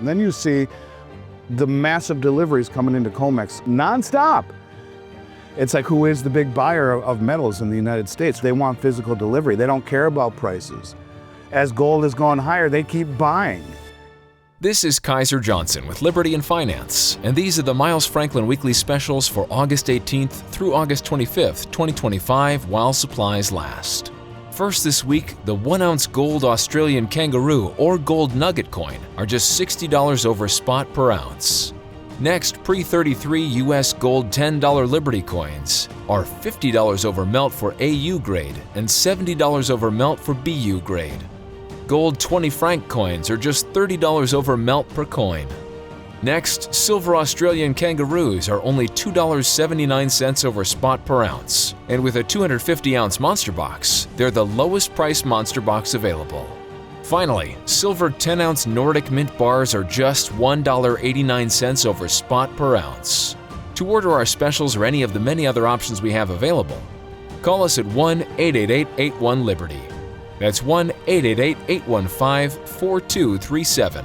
And then you see the massive deliveries coming into COMEX nonstop. It's like, who is the big buyer of metals in the United States? They want physical delivery. They don't care about prices. As gold has gone higher, they keep buying. This is Kaiser Johnson with Liberty and Finance, and these are the Miles Franklin Weekly Specials for August 18th through August 25th, 2025, while supplies last. First this week, the 1-ounce gold Australian Kangaroo or gold Nugget coin are just $60 over spot per ounce. Next, pre-33 US gold $10 Liberty coins are $50 over melt for AU grade and $70 over melt for BU grade. Gold 20 franc coins are just $30 over melt per coin. Next, silver Australian Kangaroos are only $2.79 over spot per ounce, and with a 250-ounce monster box, they're the lowest priced monster box available. Finally, silver 10-ounce Nordic Mint bars are just $1.89 over spot per ounce. To order our specials or any of the many other options we have available, call us at 1-888-81-LIBERTY. That's 1-888-815-4237.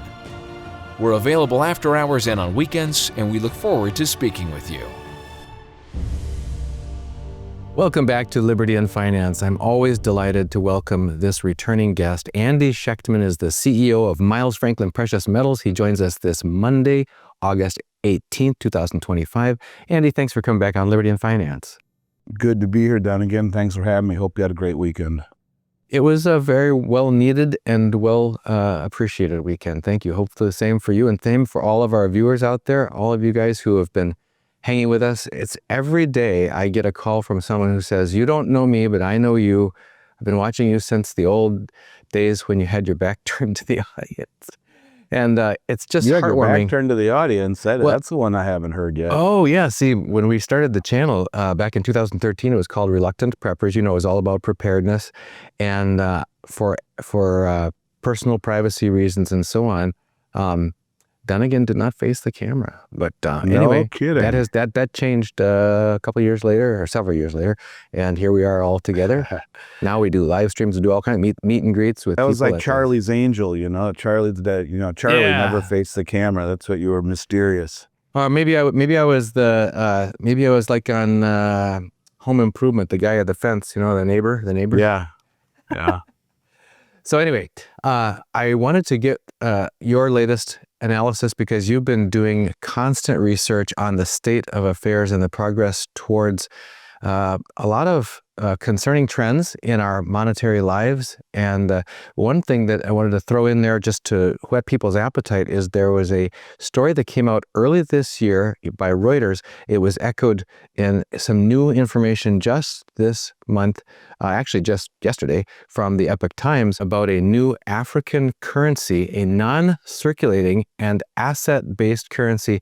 We're available after hours and on weekends, and we look forward to speaking with you. Welcome back to Liberty and Finance. I'm always delighted to welcome this returning guest. Andy Schechtman is the CEO of Miles Franklin Precious Metals. He joins us this Monday, August 18th, 2025. Andy, thanks for coming back on Liberty and Finance. Good to be here, Don. Again, thanks for having me. Hope you had a great weekend. It was a very well-needed and well-appreciated weekend. Thank you. Hopefully the same for you and same for all of our viewers out there, all of you guys who have been hanging with us. It's every day I get a call from someone who says, you don't know me, but I know you. I've been watching you since the old days when you had your back turned to the audience. And it's just heartwarming. Your back turned to the audience. That's the one I haven't heard yet. Oh, yeah. See, when we started the channel back in 2013, it was called Reluctant Preppers. You know, it was all about preparedness. And for personal privacy reasons and so on, Dunnigan did not face the camera. But anyway, that changed a couple of years later, or several years later, and here we are all together. Now we do live streams, we do all kinds of meet and greets with people. That was like Charlie's Angel, you know. Charlie never faced the camera. That's what you were, mysterious. Maybe I was like on Home Improvement, the guy at the fence, you know, the neighbor. Yeah. So anyway, I wanted to get your latest analysis because you've been doing constant research on the state of affairs and the progress towards a lot of concerning trends in our monetary lives. And one thing that I wanted to throw in there just to whet people's appetite is there was a story that came out early this year by Reuters. It was echoed in some new information just this month, actually just yesterday, from the Epoch Times about a new African currency, a non-circulating and asset-based currency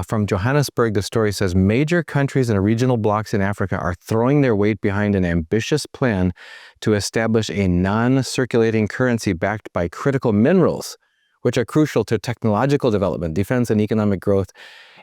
from Johannesburg. The story says major countries and regional blocs in Africa are throwing their weight behind an ambitious plan to establish a non-circulating currency backed by critical minerals, which are crucial to technological development, defense, and economic growth.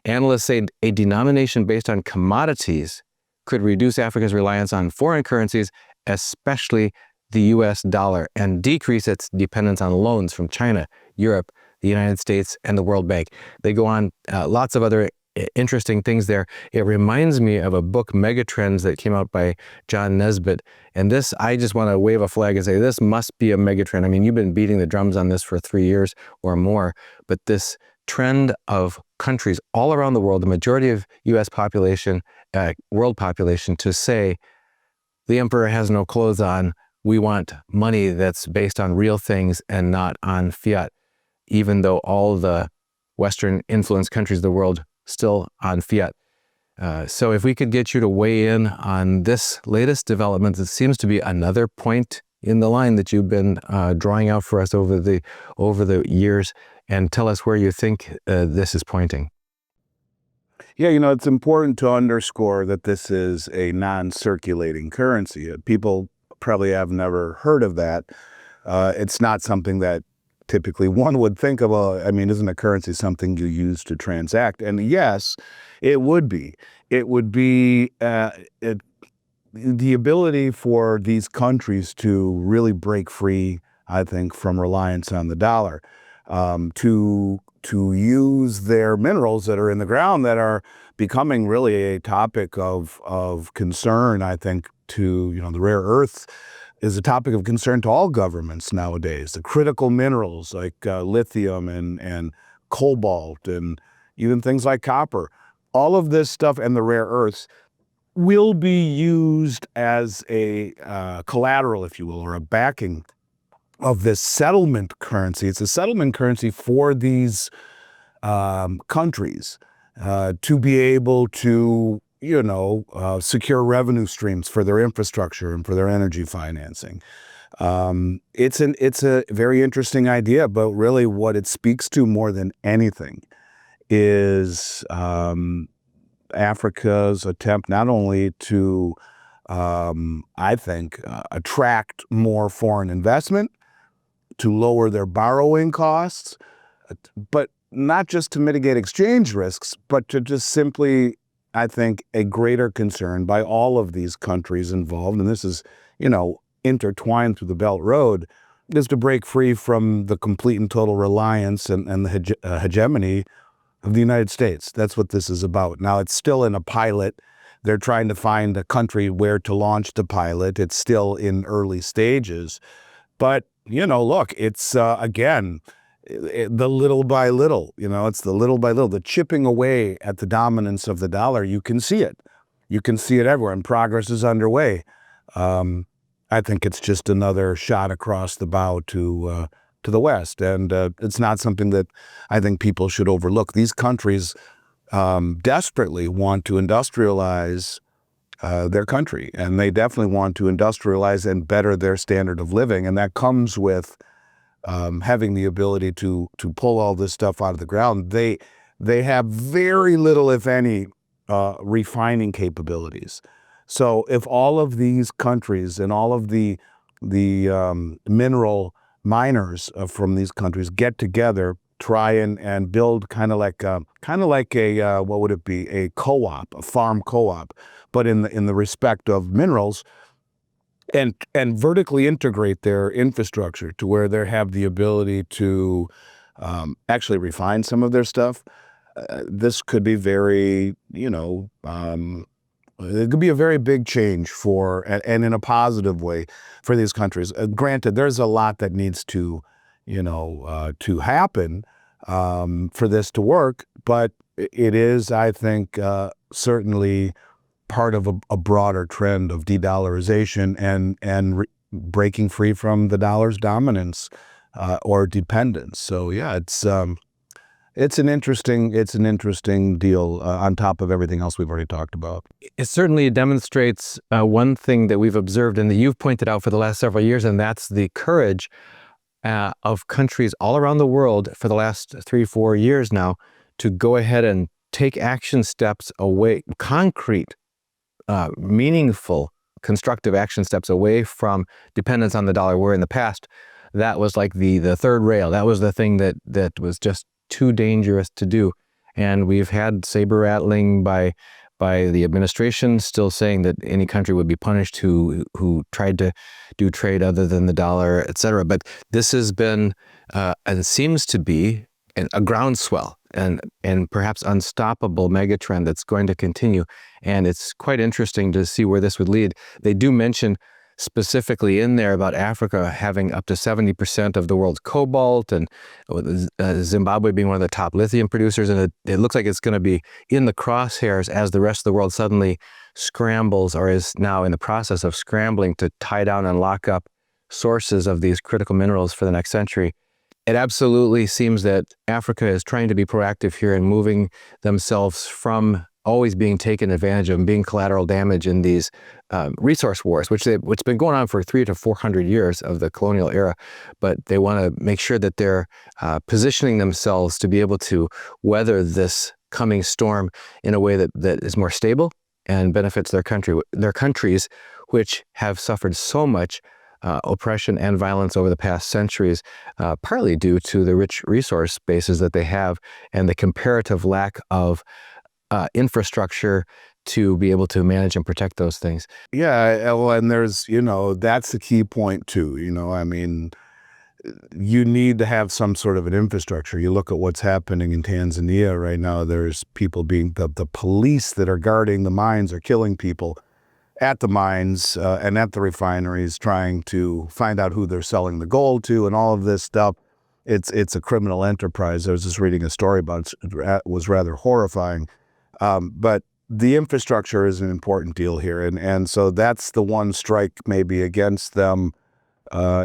Analysts say a denomination based on commodities could reduce Africa's reliance on foreign currencies, especially the US dollar, and decrease its dependence on loans from China, Europe, the United States, and the World Bank. They go on, lots of other interesting things there. It reminds me of a book, Megatrends, that came out by John Nesbitt. And this, I just want to wave a flag and say, this must be a megatrend. I mean, you've been beating the drums on this for 3 years or more, but this trend of countries all around the world, the majority of US population, world population, to say, the emperor has no clothes on, we want money that's based on real things and not on fiat, even though all the Western influenced countries of the world still on fiat. So if we could get you to weigh in on this latest development, it seems to be another point in the line that you've been drawing out for us over the years, and tell us where you think this is pointing. Yeah, you know, it's important to underscore that this is a non-circulating currency. People probably have never heard of that. It's not something that typically one would think about. I mean, isn't a currency something you use to transact? And yes, it would be. It would be the ability for these countries to really break free, I think, from reliance on the dollar, to use their minerals that are in the ground that are becoming really a topic of concern, I think, to, the rare earth is a topic of concern to all governments nowadays. The critical minerals like lithium and cobalt and even things like copper, all of this stuff and the rare earths will be used as a collateral, if you will, or a backing of this settlement currency. It's a settlement currency for these countries to be able to, secure revenue streams for their infrastructure and for their energy financing. It's a very interesting idea, but really what it speaks to more than anything is Africa's attempt not only to, I think, attract more foreign investment, to lower their borrowing costs, but not just to mitigate exchange risks, but to just simply, I think, a greater concern by all of these countries involved, and this is, intertwined through the Belt Road, is to break free from the complete and total reliance and the hegemony of the United States. That's what this is about. Now, it's still in a pilot. They're trying to find a country where to launch the pilot. It's still in early stages. But, look, it's, again, the little by little, it's the little by little, the chipping away at the dominance of the dollar. You can see it. You can see it everywhere, and progress is underway. I think it's just another shot across the bow to the West, and it's not something that I think people should overlook. These countries desperately want to industrialize their country, and they definitely want to industrialize and better their standard of living, and that comes with having the ability to pull all this stuff out of the ground. They have very little, if any, refining capabilities. So if all of these countries and all of the mineral miners from these countries get together, try and build kind of like a what would it be, a co-op, a farm co-op, but in the respect of minerals, and vertically integrate their infrastructure to where they have the ability to actually refine some of their stuff. This could be very, it could be a very big change for, and in a positive way, for these countries. Granted, there's a lot that needs to, to happen for this to work, but it is, I think, certainly part of a broader trend of de-dollarization and breaking free from the dollar's dominance or dependence. So yeah, it's an interesting deal on top of everything else we've already talked about. It certainly demonstrates one thing that we've observed and that you've pointed out for the last several years, and that's the courage of countries all around the world for the last 3-4 years now to go ahead and take action steps away, concrete, meaningful, constructive action steps away from dependence on the dollar, where in the past that was like the third rail. That was the thing that was just too dangerous to do. And we've had saber rattling by the administration still saying that any country would be punished who tried to do trade other than the dollar, et cetera. But this has been and seems to be a groundswell and perhaps unstoppable megatrend that's going to continue. And it's quite interesting to see where this would lead. They do mention specifically in there about Africa having up to 70% of the world's cobalt, and Zimbabwe being one of the top lithium producers. And it looks like it's going to be in the crosshairs as the rest of the world suddenly scrambles, or is now in the process of scrambling, to tie down and lock up sources of these critical minerals for the next century. It absolutely seems that Africa is trying to be proactive here and moving themselves from always being taken advantage of and being collateral damage in these resource wars, which has been going on for 300 to 400 years of the colonial era. But they want to make sure that they're positioning themselves to be able to weather this coming storm in a way that is more stable and benefits their countries, which have suffered so much oppression and violence over the past centuries, partly due to the rich resource bases that they have and the comparative lack of infrastructure to be able to manage and protect those things. Yeah, well, and there's, that's the key point too. I mean, you need to have some sort of an infrastructure. You look at what's happening in Tanzania right now. There's people the police that are guarding the mines are killing people at the mines and at the refineries, trying to find out who they're selling the gold to and all of this stuff. It's a criminal enterprise. I was just reading a story about it. It was rather horrifying. But the infrastructure is an important deal here. And so that's the one strike maybe against them,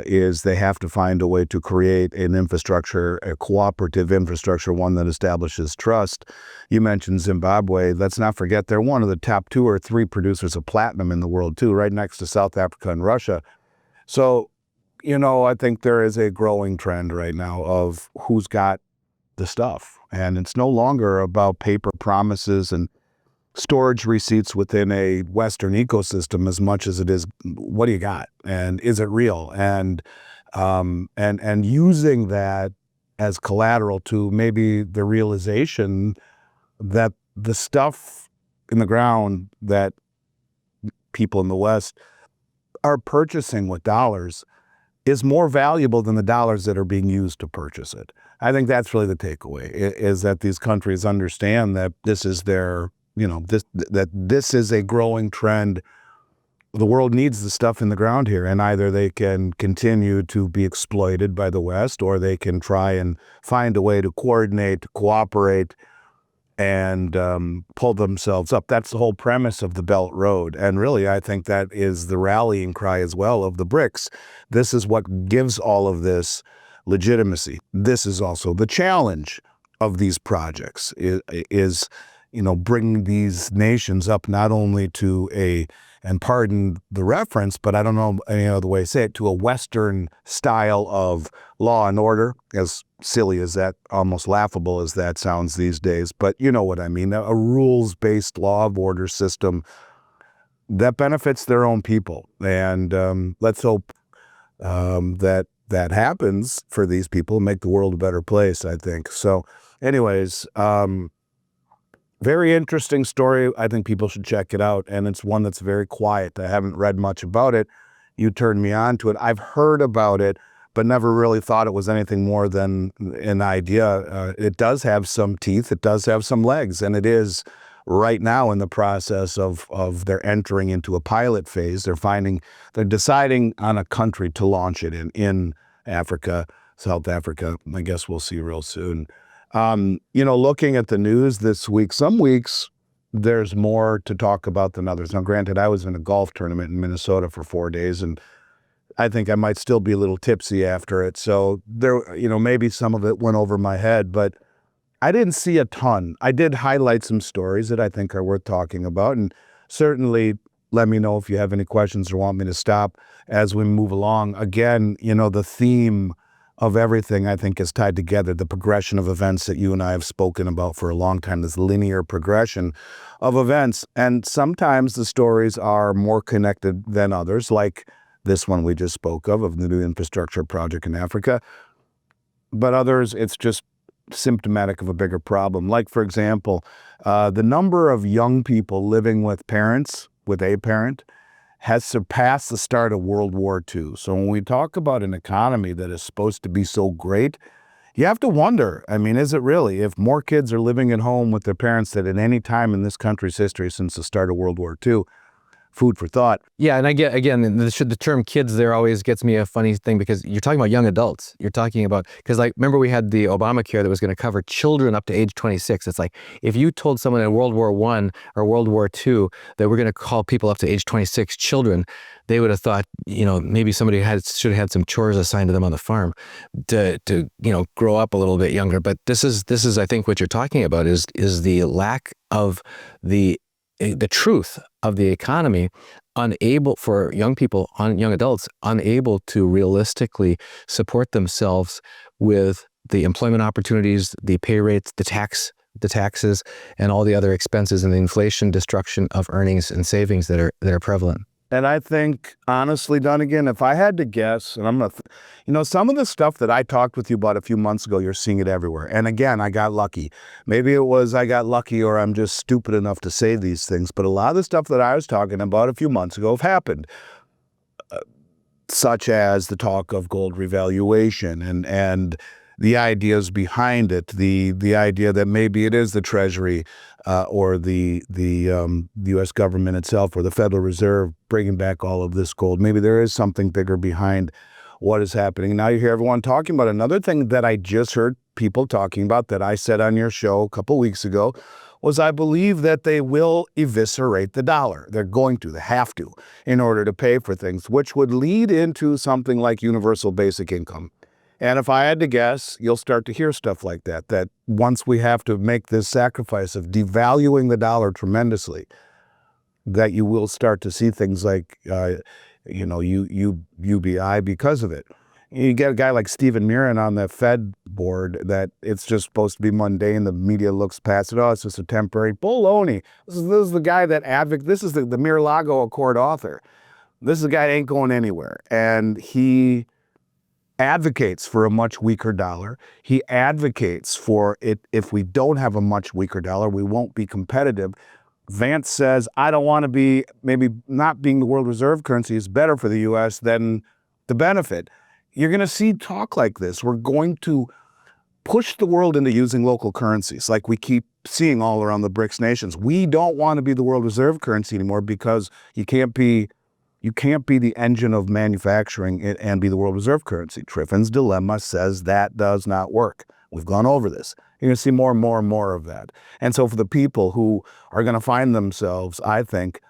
is they have to find a way to create an infrastructure, a cooperative infrastructure, one that establishes trust. You mentioned Zimbabwe. Let's not forget they're one of the top 2 or 3 producers of platinum in the world too, right next to South Africa and Russia. So, I think there is a growing trend right now of who's got the stuff. And it's no longer about paper promises and storage receipts within a Western ecosystem as much as it is, what do you got? And is it real? And using that as collateral to maybe the realization that the stuff in the ground that people in the West are purchasing with dollars is more valuable than the dollars that are being used to purchase it. I think that's really the takeaway, is that these countries understand that this is their, this is a growing trend. The world needs the stuff in the ground here, and either they can continue to be exploited by the West, or they can try and find a way to coordinate, to cooperate, and pull themselves up. That's the whole premise of the Belt Road. And really, I think that is the rallying cry as well of the BRICS. This is what gives all of this legitimacy. This is also the challenge of these projects, is bringing these nations up not only to and pardon the reference, but I don't know any other way to say it, to a Western style of law and order, as silly as that, almost laughable as that sounds these days. But you know what I mean, a rules-based law of order system that benefits their own people. And let's hope that happens for these people and make the world a better place, I think. So anyways, very interesting story. I think people should check it out. And it's one that's very quiet. I haven't read much about it. You turned me on to it. I've heard about it, but never really thought it was anything more than an idea. It does have some teeth. It does have some legs. And it is right now in the process of they're entering into a pilot phase. They're deciding on a country to launch it in Africa, South Africa. I guess we'll see real soon. Looking at the news this week, some weeks there's more to talk about than others. Now, granted, I was in a golf tournament in Minnesota for 4 days, and I think I might still be a little tipsy after it. So there, maybe some of it went over my head, but I didn't see a ton. I did highlight some stories that I think are worth talking about, and certainly let me know if you have any questions or want me to stop as we move along. Again, the theme of everything, I think, is tied together. The progression of events that you and I have spoken about for a long time, this linear progression of events. And sometimes the stories are more connected than others, like this one we just spoke of the new infrastructure project in Africa. But others, it's just symptomatic of a bigger problem. Like, for example, the number of young people living with a parent, has surpassed the start of World War II. So when we talk about an economy that is supposed to be so great, you have to wonder, is it really? If more kids are living at home with their parents than at any time in this country's history since the start of World War II, food for thought. Yeah, and I get, again, the term kids there always gets me a funny thing, because you're talking about young adults. You're talking about, because remember we had the Obamacare that was going to cover children up to age 26. It's like, if you told someone in World War I or World War II that we're going to call people up to age 26 children, they would have thought, maybe somebody should have had some chores assigned to them on the farm to grow up a little bit younger. But this is I think what you're talking about is the lack of the truth of the economy, unable for young people, young adults, unable to realistically support themselves with the employment opportunities, the pay rates, the taxes, and all the other expenses, and the inflation destruction of earnings and savings that are prevalent. And I think, honestly, Dunnigan, if I had to guess, and I'm going to, some of the stuff that I talked with you about a few months ago, you're seeing it everywhere. And again, I got lucky. Maybe it was I got lucky, or I'm just stupid enough to say these things. But a lot of the stuff that I was talking about a few months ago have happened. such as the talk of gold revaluation and the ideas behind it, the idea that maybe it is the Treasury or the U.S. government itself or the Federal Reserve bringing back all of this gold. Maybe there is something bigger behind what is happening. Now you hear everyone talking about another thing that I just heard people talking about that I said on your show a couple weeks ago was I believe that they will eviscerate the dollar. They're going to, they have to, in order to pay for things, which would lead into something like universal basic income. And if I had to guess, you'll start to hear stuff like that, that once we have to make this sacrifice of devaluing the dollar tremendously, that you will start to see things like, UBI because of it. You get a guy like Stephen Mirren on the Fed board that it's just supposed to be mundane. The media looks past it. Oh, it's just a temporary baloney. This is the guy that advocates. This is the Mar-a-Lago Accord author. This is the guy that ain't going anywhere. And he advocates for a much weaker dollar. He advocates for it. If we don't have a much weaker dollar, we won't be competitive. Vance says, I don't want to be, maybe not being the world reserve currency is better for the U.S. than the benefit. You're going to see talk like this. We're going to push the world into using local currencies like we keep seeing all around the BRICS nations. We don't want to be the world reserve currency anymore because you can't be the engine of manufacturing and be the world reserve currency. Triffin's dilemma says that does not work. We've gone over this. You're going to see more and more and more of that. And so for the people who are going to find themselves, I think,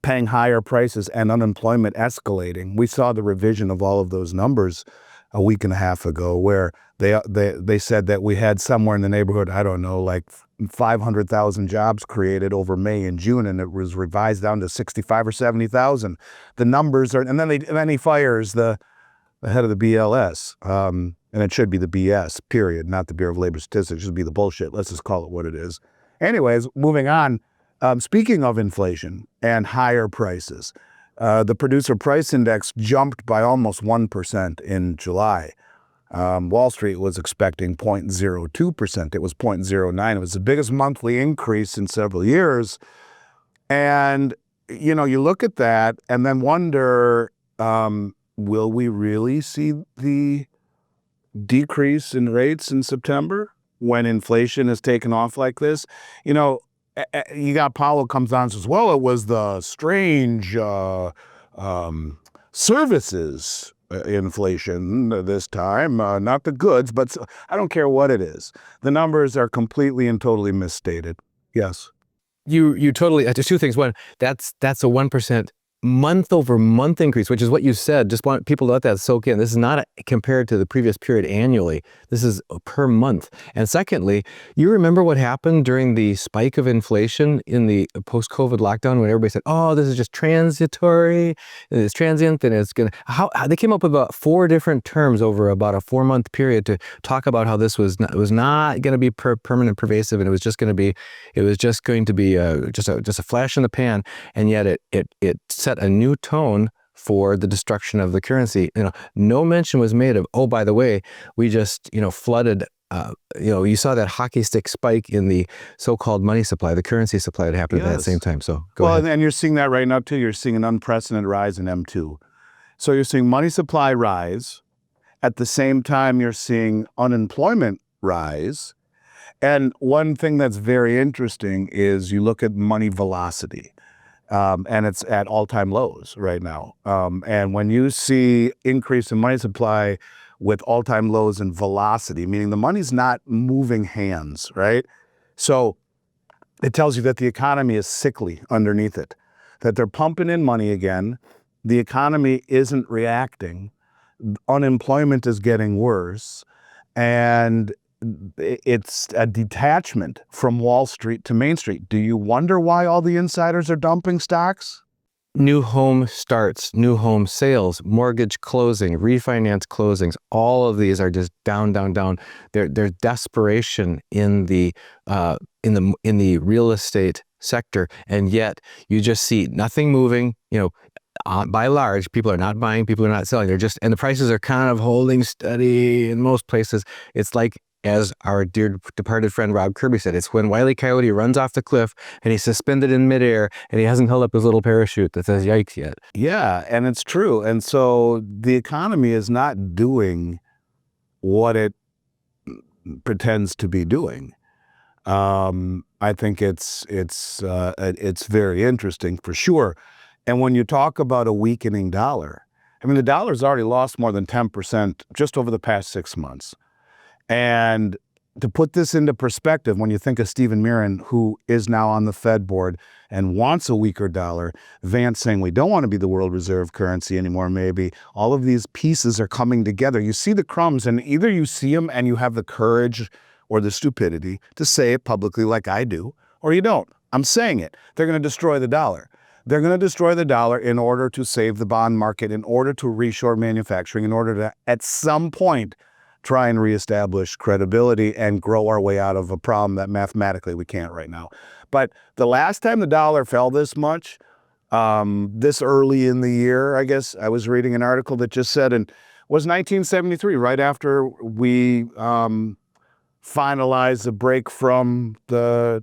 paying higher prices and unemployment escalating. We saw the revision of all of those numbers a week and a half ago where they said that we had somewhere in the neighborhood, I don't know, like 500,000 jobs created over May and June, and it was revised down to 65 or 70,000. The numbers are, and then he fires the head of the BLS, and it should be the BS, period, not the Bureau of Labor Statistics. It should be the bullshit. Let's just call it what it is. Anyways, moving on. Speaking of inflation and higher prices, the producer price index jumped by almost 1% in July. Wall Street was expecting 0.02%. It was 0.09. It was the biggest monthly increase in several years. And, you look at that and then wonder, will we really see the decrease in rates in September when inflation is taken off like this? You got Powell comes on and says, well, it was the strange services inflation this time, not the goods, but I don't care what it is. The numbers are completely and totally misstated. Yes. You totally, two things. One, that's a 1% month-over-month increase, which is what you said. Just want people to let that soak in. This is not compared to the previous period annually. This is per month. And secondly, you remember what happened during the spike of inflation in the post-COVID lockdown when everybody said, oh, this is just transitory, it's transient, and it's going to... How they came up with about 4 different terms over about a 4-month period to talk about how this was not going to be permanent, pervasive, and it was just going to be just a flash in the pan, and yet it set a new tone for the destruction of the currency. No mention was made of, oh, by the way, we just, flooded, you saw that hockey stick spike in the so-called money supply, the currency supply that happened at that same time. So go ahead. And you're seeing that right now too. You're seeing an unprecedented rise in M2. So you're seeing money supply rise. At the same time, you're seeing unemployment rise. And one thing that's very interesting is you look at money velocity. And it's at all-time lows right now. And when you see increase in money supply with all-time lows in velocity, meaning the money's not moving hands, right? So it tells you that the economy is sickly underneath it, that they're pumping in money again. The economy isn't reacting. Unemployment is getting worse. And it's a detachment from Wall Street to Main Street. Do you wonder why all the insiders are dumping stocks? New home starts, new home sales, mortgage closing, refinance closings, all of these are just down, down, down. There's desperation in the real estate sector, and yet you just see nothing moving. By and large, people are not buying, people are not selling. And the prices are kind of holding steady in most places. It's like as our dear departed friend Rob Kirby said, it's when Wile E. Coyote runs off the cliff and he's suspended in midair and he hasn't held up his little parachute that says yikes yet. Yeah, and it's true. And so the economy is not doing what it pretends to be doing. I think it's very interesting for sure. And when you talk about a weakening dollar, I mean, the dollar's already lost more than 10% just over the past 6 months. And to put this into perspective, when you think of Stephen Mirren, who is now on the Fed board and wants a weaker dollar, Vance saying we don't want to be the world reserve currency anymore, maybe, all of these pieces are coming together. You see the crumbs, and either you see them and you have the courage or the stupidity to say it publicly like I do, or you don't. I'm saying it. They're going to destroy the dollar. They're going to destroy the dollar in order to save the bond market, in order to reshore manufacturing, in order to, at some point, try and reestablish credibility and grow our way out of a problem that mathematically we can't right now. But the last time the dollar fell this much, this early in the year, I guess, I was reading an article that just said, and was 1973, right after we finalized the break from the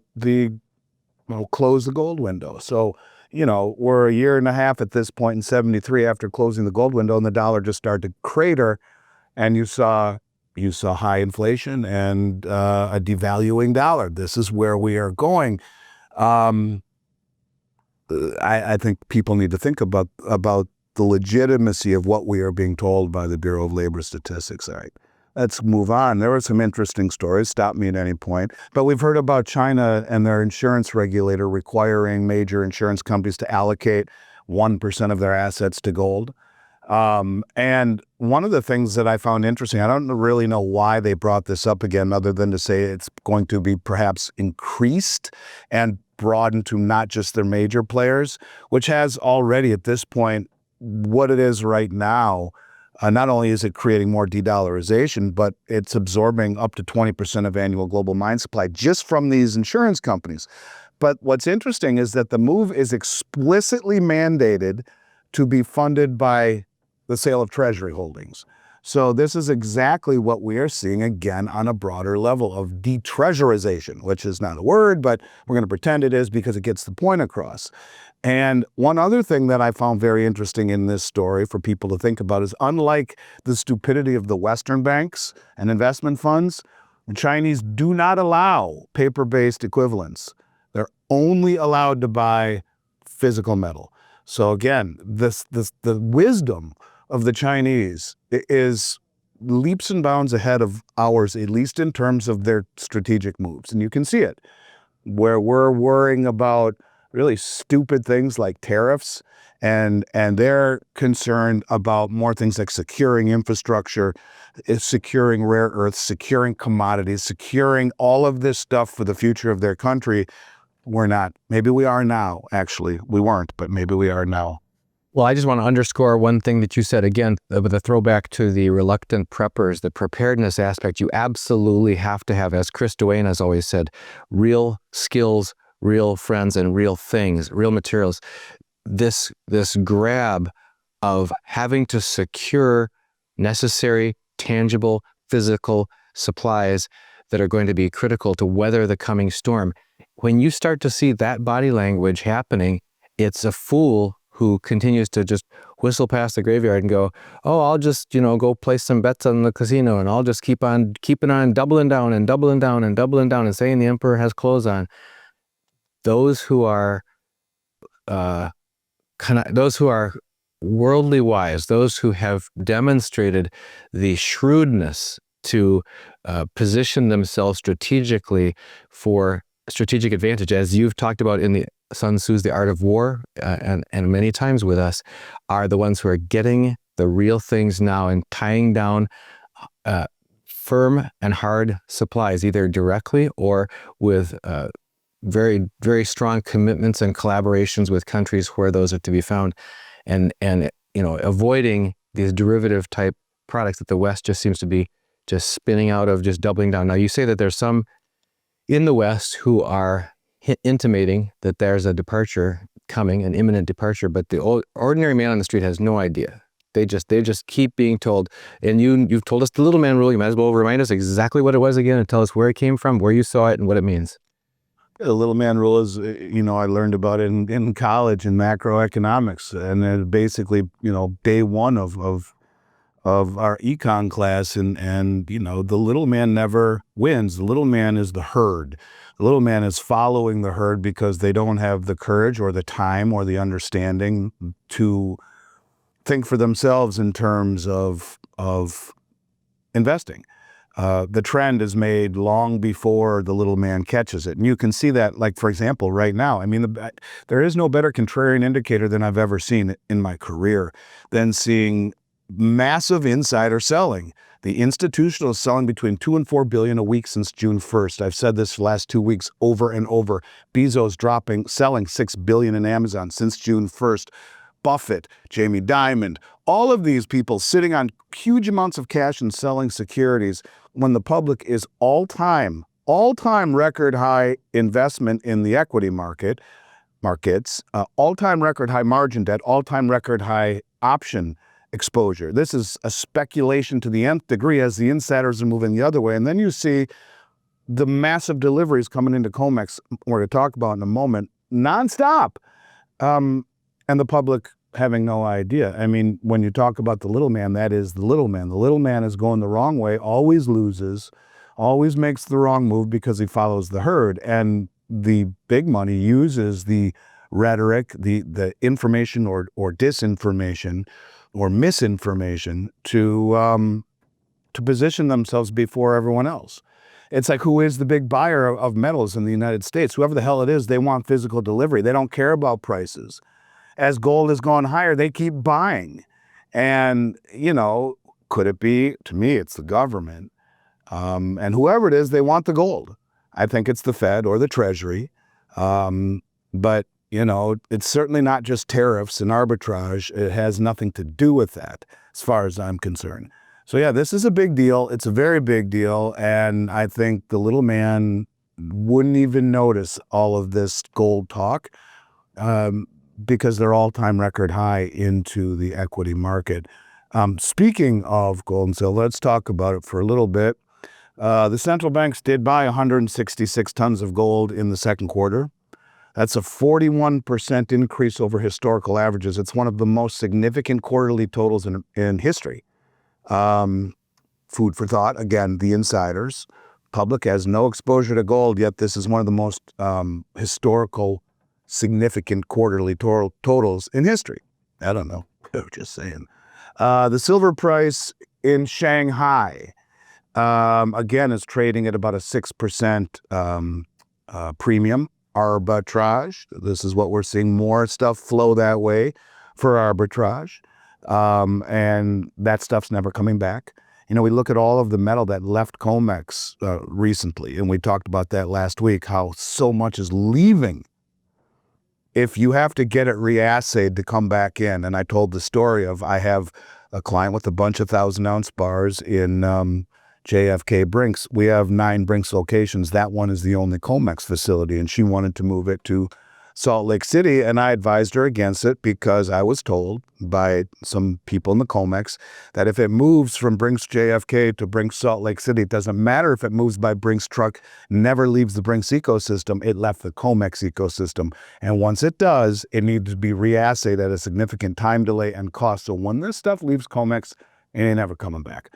close the gold window. So, we're a year and a half at this point in 73 after closing the gold window, and the dollar just started to crater, and you saw high inflation and a devaluing dollar. This is where we are going. I think people need to think about the legitimacy of what we are being told by the Bureau of Labor Statistics. All right, let's move on. There were some interesting stories. Stop me at any point. But we've heard about China and their insurance regulator requiring major insurance companies to allocate 1% of their assets to gold. And one of the things that I found interesting, I don't really know why they brought this up again, other than to say it's going to be perhaps increased and broadened to not just their major players, which has already at this point, what it is right now, not only is it creating more de-dollarization, but it's absorbing up to 20% of annual global mine supply just from these insurance companies. But what's interesting is that the move is explicitly mandated to be funded by the sale of treasury holdings. So this is exactly what we are seeing again on a broader level of de-treasurization, which is not a word, but we're going to pretend it is because it gets the point across. And one other thing that I found very interesting in this story for people to think about is, unlike the stupidity of the Western banks and investment funds, the Chinese do not allow paper-based equivalents. They're only allowed to buy physical metal. So again, the wisdom of the Chinese is leaps and bounds ahead of ours, at least in terms of their strategic moves. And you can see it, where we're worrying about really stupid things like tariffs, and they're concerned about more things like securing infrastructure, securing rare earths, securing commodities, securing all of this stuff for the future of their country. We're not. Maybe we are now, actually. We weren't, but maybe we are now. Well, I just want to underscore one thing that you said again, with a throwback to the reluctant preppers, the preparedness aspect. You absolutely have to have, as Chris Duane has always said, real skills, real friends, and real things, real materials. This grab of having to secure necessary, tangible, physical supplies that are going to be critical to weather the coming storm. When you start to see that body language happening, it's a fool who continues to just whistle past the graveyard and go, oh, I'll just, go place some bets on the casino, and I'll just keep on keeping on doubling down and doubling down and doubling down and saying the emperor has clothes on. Those who are worldly wise, those who have demonstrated the shrewdness to position themselves strategically for strategic advantage, as you've talked about in the Sun Tzu's The Art of War, and many times with us, are the ones who are getting the real things now and tying down firm and hard supplies, either directly or with very, very strong commitments and collaborations with countries where those are to be found, and avoiding these derivative type products that the West just seems to be just spinning out of, just doubling down. Now, you say that there's some in the West who are intimating that there's a departure coming, an imminent departure, but the ordinary man on the street has no idea. They just keep being told. And you've told us the little man rule. You might as well remind us exactly what it was again and tell us where it came from, where you saw it, and what it means. The little man rule is, I learned about it in college in macroeconomics, and then basically, day one of our econ class, and the little man never wins. The little man is the herd. The little man is following the herd because they don't have the courage or the time or the understanding to think for themselves in terms of investing. The trend is made long before the little man catches it. And you can see that, like, for example, right now. I mean, there is no better contrarian indicator than I've ever seen in my career than seeing massive insider selling. The institutional is selling between 2 and 4 billion a week since June 1st. I've said this the last 2 weeks over and over. Bezos selling 6 billion in Amazon since June 1st. Buffett, Jamie Dimon, all of these people sitting on huge amounts of cash and selling securities when the public is all-time record high investment in the equity markets, all-time record high margin debt, all-time record high option exposure. This is a speculation to the nth degree as the insiders are moving the other way. And then you see the massive deliveries coming into COMEX, we're going to talk about in a moment, nonstop. And the public having no idea. I mean, when you talk about the little man, that is the little man. The little man is going the wrong way, always loses, always makes the wrong move because he follows the herd. And the big money uses the rhetoric, the information or disinformation or misinformation to position themselves before everyone else. It's like, who is the big buyer of metals in the United States? Whoever the hell it is, they want physical delivery. They don't care about prices. As gold has gone higher, they keep buying. And, could it be? To me, it's the government. And whoever it is, they want the gold. I think it's the Fed or the Treasury. But, it's certainly not just tariffs and arbitrage. It has nothing to do with that, as far as I'm concerned. So, yeah, this is a big deal. It's a very big deal. And I think the little man wouldn't even notice all of this gold talk. Because they're all-time record high into the equity market. Speaking of gold and silver, let's talk about it for a little bit. The central banks did buy 166 tons of gold in the second quarter. That's a 41% increase over historical averages. It's one of the most significant quarterly totals in history. Food for thought. Again, the insiders. Public has no exposure to gold, yet this is one of the most historical significant quarterly totals in history. I don't know. Just saying. The silver price in Shanghai, again, is trading at about a 6% premium arbitrage. This is what we're seeing, more stuff flow that way for arbitrage. And that stuff's never coming back. We look at all of the metal that left COMEX recently, and we talked about that last week, how so much is leaving. If you have to get it reassayed to come back in, and I told the story of, I have a client with a bunch of 1,000-ounce bars in JFK Brinks. We have 9 Brinks locations. That one is the only COMEX facility, and she wanted to move it to Salt Lake City, and I advised her against it because I was told by some people in the COMEX that if it moves from Brinks JFK to Brinks Salt Lake City, it doesn't matter if it moves by Brinks truck, never leaves the Brinks ecosystem. It left the COMEX ecosystem. And once it does, it needs to be reassayed at a significant time delay and cost. So when this stuff leaves COMEX, it ain't ever coming back.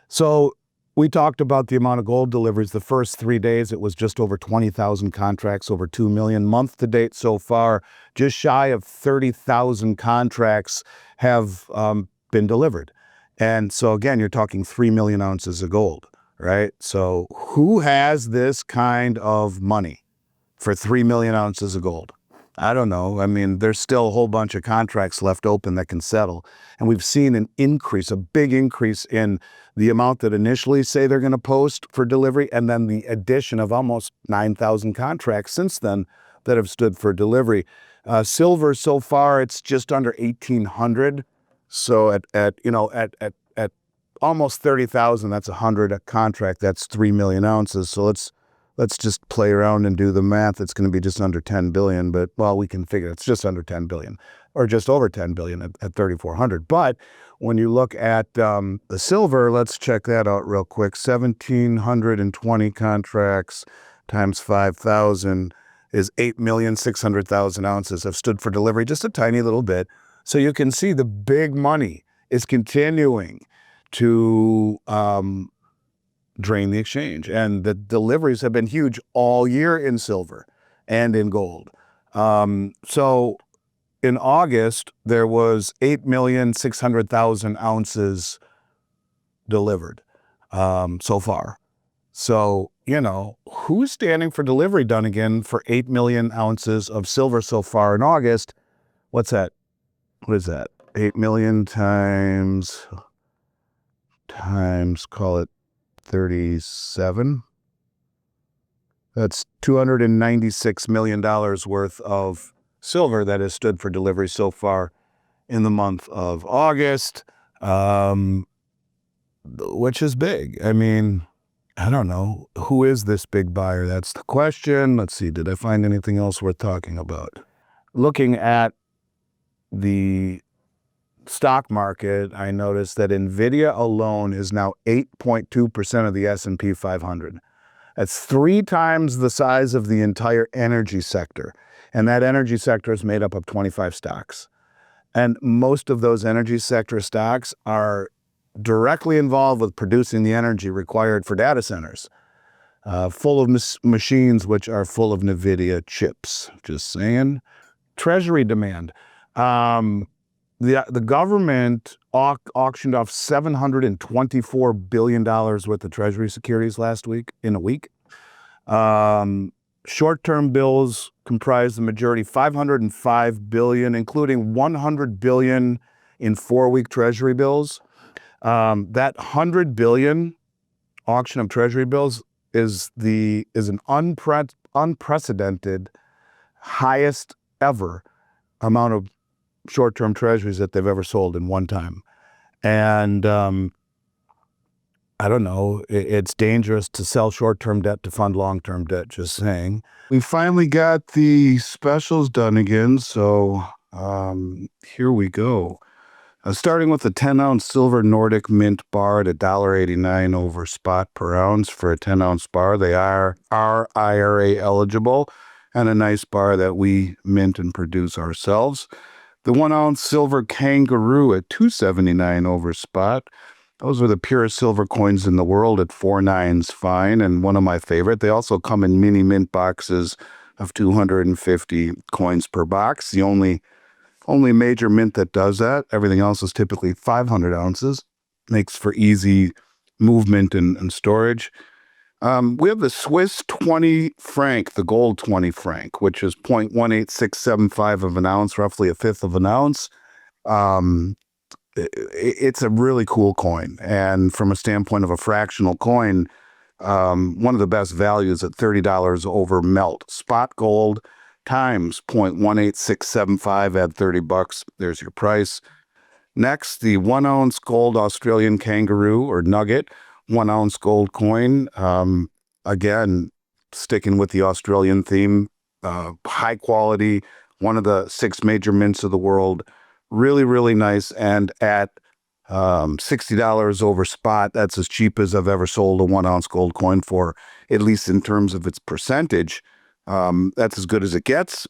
So we talked about the amount of gold deliveries. The first 3 days, it was just over 20,000 contracts, over 2 million. Month to date so far, just shy of 30,000 contracts have been delivered. And so again, you're talking 3 million ounces of gold, right? So who has this kind of money for 3 million ounces of gold? I don't know. I mean, there's still a whole bunch of contracts left open that can settle. And we've seen an increase, a big increase in the amount that initially say they're going to post for delivery, and then the addition of almost 9,000 contracts since then that have stood for delivery. Silver so far, it's just under 1,800. So at almost 30,000, that's 100 a contract. That's 3 million ounces. So let's just play around and do the math. It's going to be just under 10 billion, but, well, we can figure it's just under 10 billion. or just over 10 billion at 3,400. But when you look at the silver, let's check that out real quick. 1,720 contracts times 5,000 is 8,600,000 ounces have stood for delivery, just a tiny little bit. So you can see the big money is continuing to drain the exchange. And the deliveries have been huge all year in silver and in gold. So in August, there was 8,600,000 ounces delivered so far. So, you know, who's standing for delivery done again for 8 million ounces of silver so far in August? What's that? What is that? 8 million times, call it 37. That's $296 million worth of silver that has stood for delivery so far in the month of August, which is big. I mean, I don't know. Who is this big buyer? That's the question. Let's see. Did I find anything else worth talking about? Looking at the stock market, I noticed that NVIDIA alone is now 8.2% of the S&P 500. That's 3 times the size of the entire energy sector. And that energy sector is made up of 25 stocks. And most of those energy sector stocks are directly involved with producing the energy required for data centers, full of machines which are full of NVIDIA chips. Just saying. Treasury demand. The government auctioned off $724 billion worth of Treasury securities last week, in a week. Short-term bills comprise the majority, $505 billion, including $100 billion in 4-week Treasury bills. That $100 billion auction of Treasury bills is an unprecedented, highest ever amount of short-term treasuries that they've ever sold in one time. And I don't know, it's dangerous to sell short-term debt to fund long-term debt, just saying. We finally got the specials done again, so here we go. Starting with the 10-ounce silver Nordic mint bar at $1.89 over spot per ounce for a 10-ounce bar. They are IRA eligible and a nice bar that we mint and produce ourselves. The 1-ounce silver Kangaroo at $2.79 over spot. Those are the purest silver coins in the world at 4 nines fine, and one of my favorite. They also come in mini mint boxes of 250 coins per box. The only major mint that does that. Everything else is typically 500 ounces. Makes for easy movement and storage. We have the Swiss 20 franc, the gold 20 franc, which is 0.18675 of an ounce, roughly a fifth of an ounce. It's a really cool coin. And from a standpoint of a fractional coin, one of the best values at $30 over melt. Spot gold times 0.18675 at $30. There's your price. Next, the 1-ounce gold Australian Kangaroo or Nugget, 1-ounce gold coin. Again, sticking with the Australian theme, high quality, one of the 6 major mints of the world. Really, really nice. And at $60 over spot, that's as cheap as I've ever sold a 1-ounce gold coin for, at least in terms of its percentage. That's as good as it gets.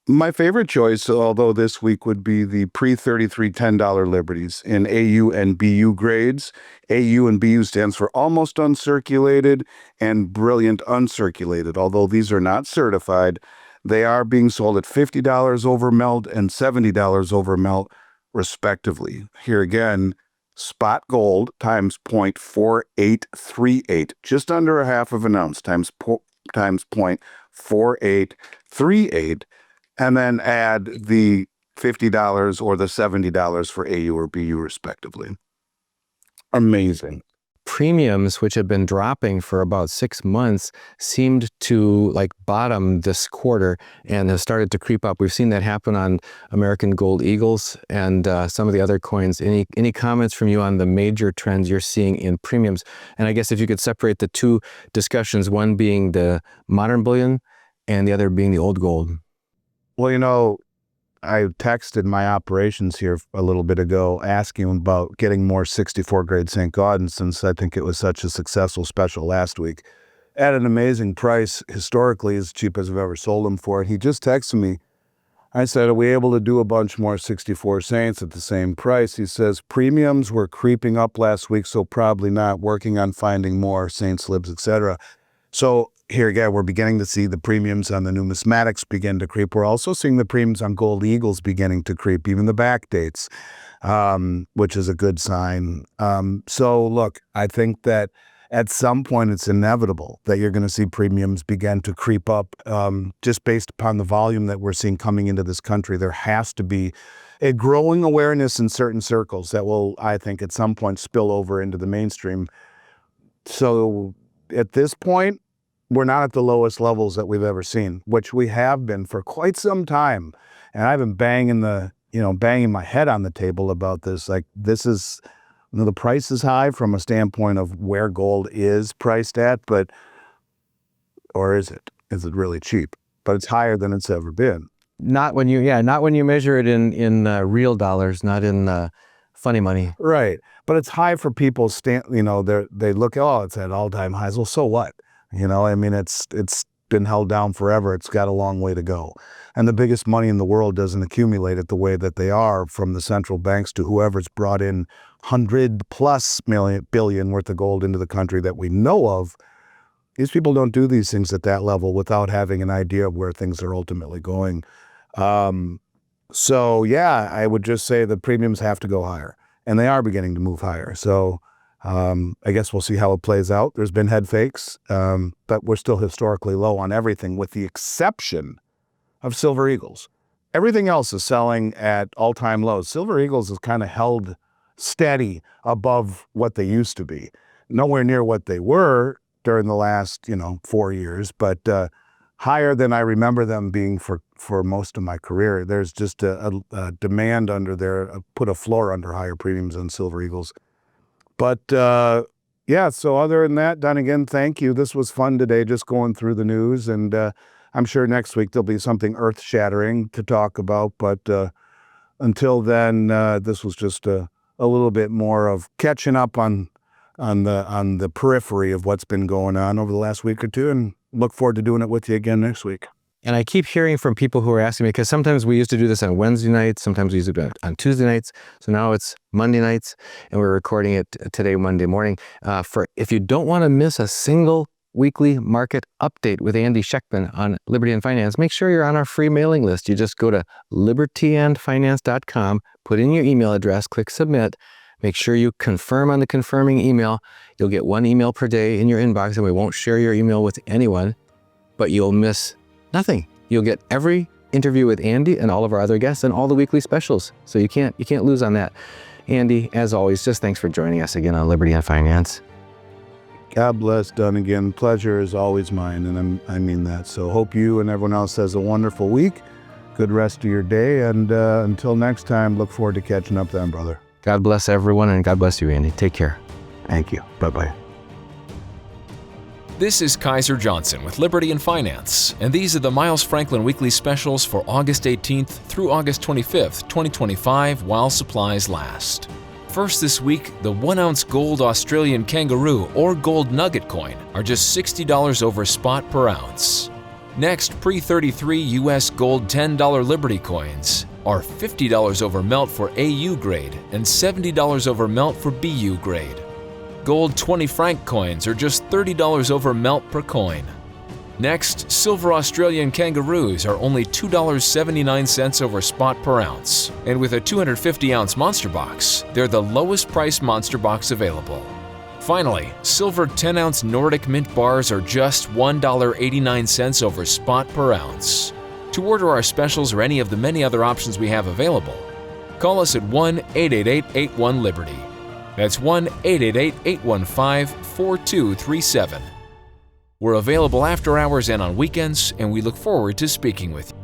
My favorite choice, although this week, would be the pre-33 $10 Liberties in AU and BU grades. AU and BU stands for almost uncirculated and brilliant uncirculated. Although these are not certified, they are being sold at $50 over melt and $70 over melt, respectively. Here again, spot gold times 0.4838, just under a half of an ounce, times 0.4838. And then add the $50 or the $70 for AU or BU, respectively. Amazing. Premiums, which have been dropping for about 6 months, seemed to bottom this quarter and have started to creep up. We've seen that happen on American Gold Eagles and some of the other coins. Any comments from you on the major trends you're seeing in premiums? And I guess if you could separate the two discussions, one being the modern bullion and the other being the old gold. Well, I texted my operations here a little bit ago asking about getting more 64 grade St. Gaudens, since I think it was such a successful special last week at an amazing price, historically as cheap as I've ever sold them for. And he just texted me. I said, are we able to do a bunch more 64 Saints at the same price? He says, premiums were creeping up last week, so probably not. Working on finding more Saints libs, etc. So here again, we're beginning to see the premiums on the numismatics begin to creep. We're also seeing the premiums on gold eagles beginning to creep, even the back dates, which is a good sign. So look, I think that at some point it's inevitable that you're going to see premiums begin to creep up just based upon the volume that we're seeing coming into this country. There has to be a growing awareness in certain circles that will, I think, at some point spill over into the mainstream. So at this point, we're not at the lowest levels that we've ever seen, which we have been for quite some time. And I've been banging my head on the table about this. Like, this is, the price is high from a standpoint of where gold is priced at, or is it? Is it really cheap? But it's higher than it's ever been. Not when you measure it in real dollars, not in funny money. Right. But it's high for people, they look, oh, it's at all-time highs. Well, so what? It's been held down forever. It's got a long way to go. And the biggest money in the world doesn't accumulate at the way that they are, from the central banks to whoever's brought in $100+ billion worth of gold into the country that we know of. These people don't do these things at that level without having an idea of where things are ultimately going. So yeah, I would just say the premiums have to go higher, and they are beginning to move higher. So I guess we'll see how it plays out. There's been head fakes, but we're still historically low on everything, with the exception of silver eagles. Everything else is selling at all-time lows. Silver eagles is kind of held steady above what they used to be. Nowhere near what they were during the last, 4 years, but higher than I remember them being for most of my career. There's just a demand under there, put a floor under higher premiums on silver eagles. But yeah, so other than that, Don, again, thank you. This was fun today, just going through the news, and I'm sure next week there'll be something earth-shattering to talk about. But until then, this was just a little bit more of catching up on the periphery of what's been going on over the last week or two, and look forward to doing it with you again next week. And I keep hearing from people who are asking me, because sometimes we used to do this on Wednesday nights, sometimes we used to do it on Tuesday nights. So now it's Monday nights, and we're recording it today, Monday morning. If you don't want to miss a single weekly market update with Andy Schechtman on Liberty and Finance, make sure you're on our free mailing list. You just go to libertyandfinance.com, put in your email address, click submit. Make sure you confirm on the confirming email. You'll get 1 email per day in your inbox, and we won't share your email with anyone, but you'll miss nothing. You'll get every interview with Andy and all of our other guests and all the weekly specials. So you can't lose on that. Andy, as always, just thanks for joining us again on Liberty and Finance. God bless, Don. Again, pleasure is always mine, and I mean that. So hope you and everyone else has a wonderful week. Good rest of your day, and until next time, look forward to catching up then, brother. God bless everyone, and God bless you, Andy. Take care. Thank you. Bye-bye. This is Kaiser Johnson with Liberty and Finance, and these are the Miles Franklin Weekly Specials for August 18th through August 25th, 2025, while supplies last. First this week, the 1-ounce gold Australian Kangaroo or gold Nugget coin are just $60 over spot per ounce. Next, pre-33 US gold $10 Liberty coins are $50 over melt for AU grade and $70 over melt for BU grade. Gold 20 franc coins are just $30 over melt per coin. Next, silver Australian Kangaroos are only $2.79 over spot per ounce. And with a 250-ounce monster box, they're the lowest priced monster box available. Finally, silver 10-ounce Nordic mint bars are just $1.89 over spot per ounce. To order our specials or any of the many other options we have available, call us at 1-888-81-LIBERTY. That's 1-888-815-4237. We're available after hours and on weekends, and we look forward to speaking with you.